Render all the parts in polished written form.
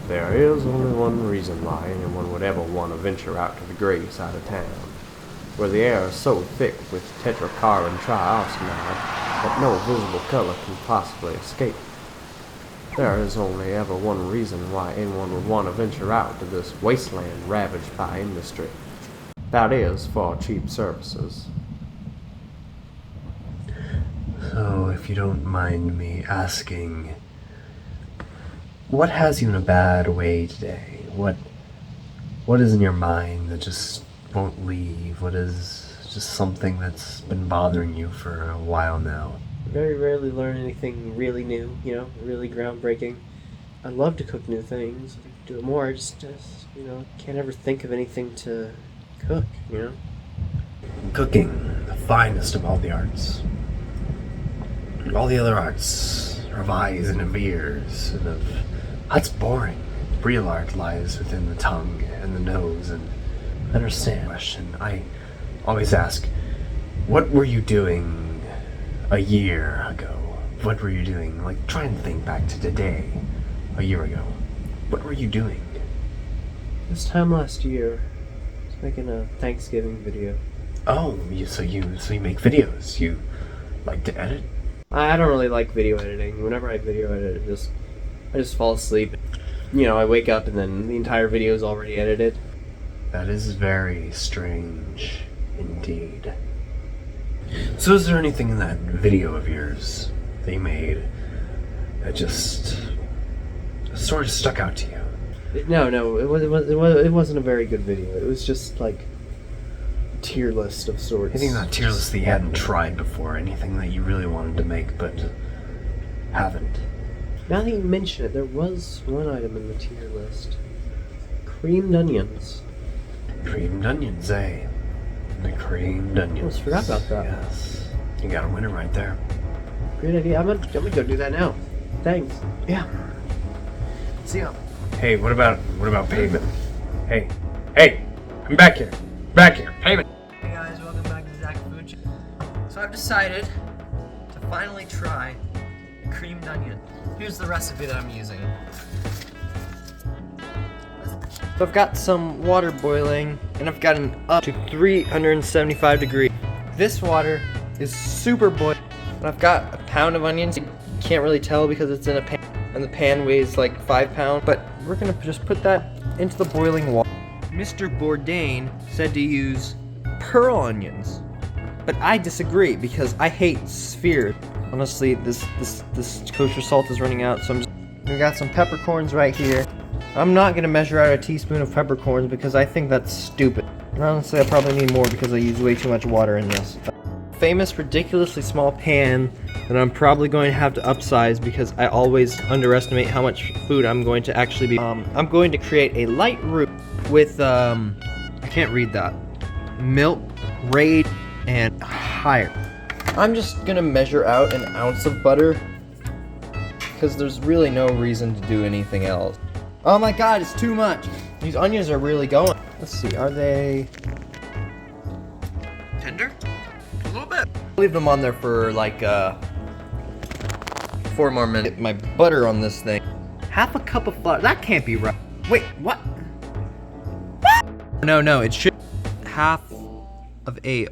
There is only one reason why anyone would ever want to venture out to the gray side of town, where the air is so thick with tetracarbon triarsenide that no visible color can possibly escape. There is only ever one reason why anyone would want to venture out to this wasteland ravaged by industry. That is for cheap services. So, if you don't mind me asking, what has you in a bad way today? What is in your mind that just won't leave? What is just something that's been bothering you for a while now? Very rarely learn anything really new, really groundbreaking. I love to cook new things. I do it more. I just can't ever think of anything to cook, Cooking, the finest of all the arts. All the other arts are eyes and of ears, and that's boring. Real art lies within the tongue and the nose, and understand the question. I always ask, what were you doing a year ago? What were you doing? Like, try and think back to today, a year ago. What were you doing? This time last year, I was making a Thanksgiving video. Oh, so you make videos. You like to edit? I don't really like video editing. Whenever I video edit, I just fall asleep. I wake up and then the entire video is already edited. That is very strange, indeed. So is there anything in that video of yours that you made that just sort of stuck out to you? No, it wasn't a very good video. It was just like a tier list of sorts. Anything on that tier list that you hadn't tried before? Anything that you really wanted to make but haven't? Now that you mention it, there was one item in the tier list. Creamed onions. Creamed onions, eh? The creamed onions. I almost forgot about that. Yes. You got a winner right there. Great idea. I'm gonna go do that now. Thanks. Yeah. See ya. Hey, what about payment? Hey, come back here. Payment. Hey guys, welcome back to Zach Food. So I've decided to finally try a creamed onion. Here's the recipe that I'm using. So I've got some water boiling, and I've got an up to 375 degrees. This water is super boiling, and I've got a pound of onions. You can't really tell because it's in a pan, and the pan weighs like 5 pounds, but we're gonna just put that into the boiling water. Mr. Bourdain said to use pearl onions, but I disagree because I hate spheres. Honestly, this kosher salt is running out, so we got some peppercorns right here. I'm not gonna measure out a teaspoon of peppercorns because I think that's stupid. And honestly, I probably need more because I use way too much water in this. Famous ridiculously small pan that I'm probably going to have to upsize because I always underestimate how much food I'm going to actually be. I'm going to create a light roux with I can't read that. Milk, raid, and higher. I'm just gonna measure out an ounce of butter because there's really no reason to do anything else. Oh my god, it's too much. These onions are really going. Let's see, are they tender? A little bit. Leave them on there for like 4 more minutes. Get my butter on this thing. Half a cup of flour. That can't be right. Wait, what? No, it should half of a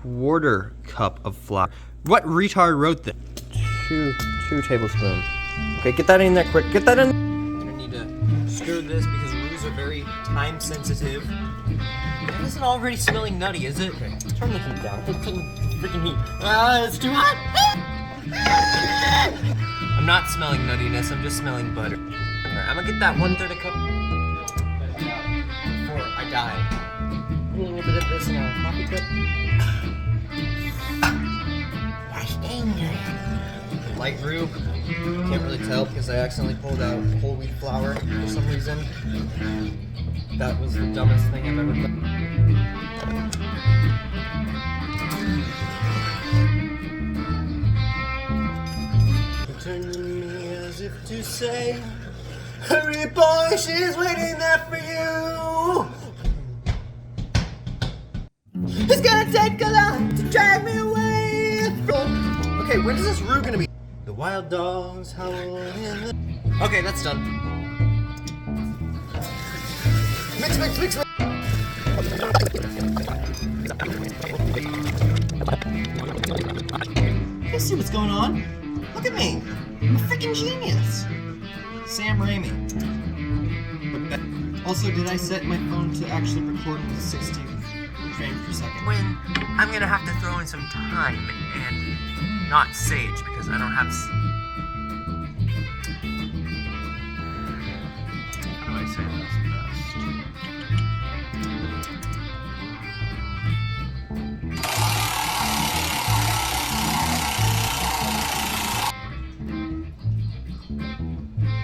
quarter cup of flour. What retard wrote this? 2 tablespoons. Okay, get that in there quick. Get that in. I'm gonna need to stir this because roux are very time sensitive. It isn't already smelling nutty, is it? Okay, turn the heat down. Turn the freaking heat. It's too hot. I'm not smelling nuttiness. I'm just smelling butter. Alright, I'm gonna get that 1/3 cup before I die. A little bit of this in a coffee cup. Light roux. Can't really tell because I accidentally pulled out whole wheat flour for some reason. That was the dumbest thing I've ever done. Turn to me as if to say, hurry boy, she's waiting there for you. It's gonna take a lot to drag me away from. Okay, when is this roux gonna be? The wild dogs howl in the. Okay, that's done. You see what's going on? Look at me. I'm a freaking genius. Sam Raimi. Also, did I set my phone to actually record with 60 frames per second? When I'm gonna have to throw in some time and not sage because I don't have. How do I say this best?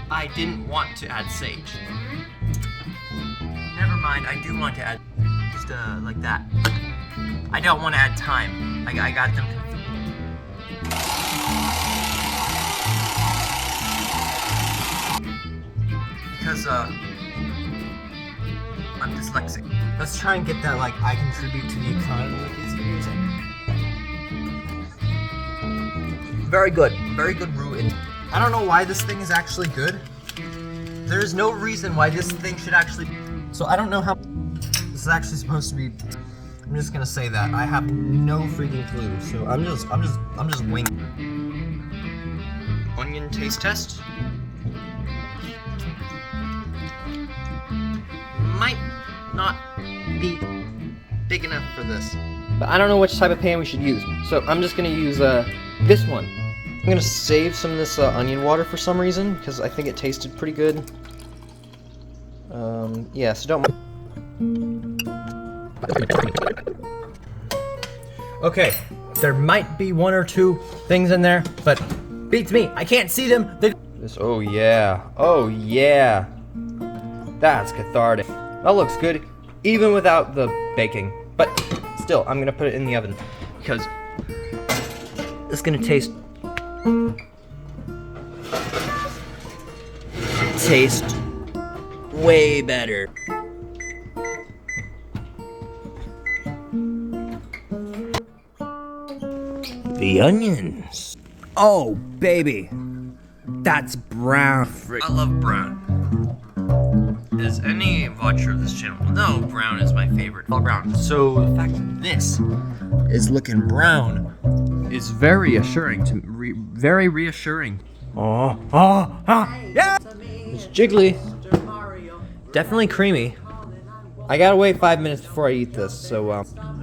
I didn't want to add sage. Never mind, I do want to add just like that. I don't want to add time. I got them. Because I'm dyslexic. Let's try and get that like I contribute to the economy with these videos. Very good roux. I don't know why this thing is actually good. There's no reason why this thing should actually. So I don't know how this is actually supposed to be. I'm just gonna say that I have no freaking clue. So I'm just winging. Onion taste test. Might not be big enough for this. But I don't know which type of pan we should use. So I'm just gonna use this one. I'm gonna save some of this onion water for some reason because I think it tasted pretty good. Yeah, so don't. Okay, there might be one or two things in there, but beats me. I can't see them. Oh yeah, that's cathartic. That looks good, even without the baking. But still, I'm gonna put it in the oven because it's gonna taste way better. The onions. Oh, baby. That's brown. I love brown. As any watcher of this channel will know, brown is my favorite. All brown. So the fact that this is looking brown is very assuring to very reassuring. Yeah! It's jiggly. Definitely creamy. I gotta wait 5 minutes before I eat this, so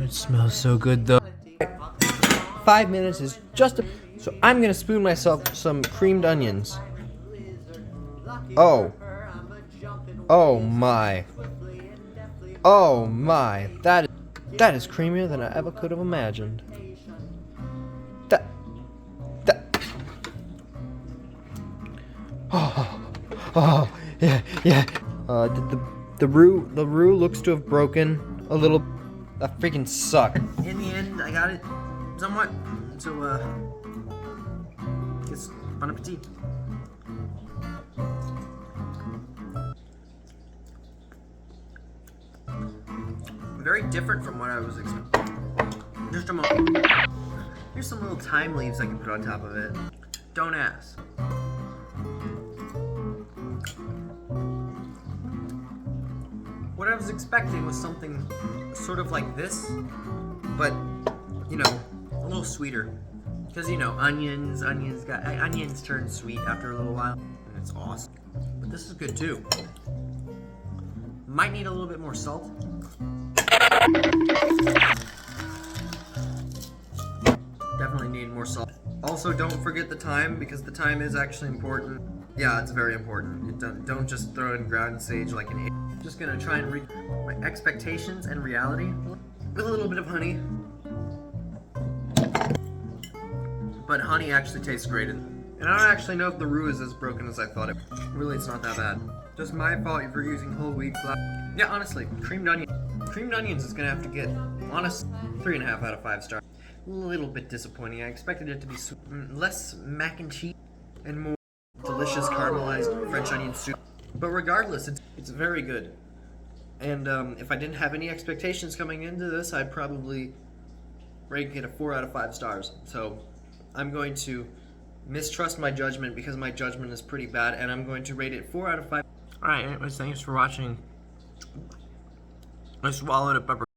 It smells so good though. 5 minutes is just a. So I'm gonna spoon myself some creamed onions. Oh my. That is creamier than I ever could have imagined. That. Oh, yeah. The roux looks to have broken a little. That freaking sucked. In the end, I got it somewhat. So, guess bon appetit. Very different from what I was expecting. Just a moment. Here's some little thyme leaves I can put on top of it. Don't ask. What I was expecting was something sort of like this, but, you know, a little sweeter. Because, you know, onions turn sweet after a little while, and it's awesome. But this is good too. Might need a little bit more salt. Definitely need more salt. Also, don't forget the thyme, because the thyme is actually important. Yeah, it's very important. Don't just throw in ground sage like an idiot. Just gonna try and read my expectations and reality with a little bit of honey. But honey actually tastes great. And I don't actually know if the roux is as broken as I thought it. Really, it's not that bad. Just my fault if you're using whole wheat flour. Yeah, honestly, creamed onions is gonna have to get, honest, 3.5 out of 5 stars. A little bit disappointing. I expected it to be less mac and cheese and more delicious caramelized French onion soup. But regardless, it's very good. And if I didn't have any expectations coming into this, I'd probably rank it a 4 out of 5 stars. So I'm going to mistrust my judgment because my judgment is pretty bad, and I'm going to rate it 4 out of 5. Alright, anyways, thanks for watching. I swallowed a pepper.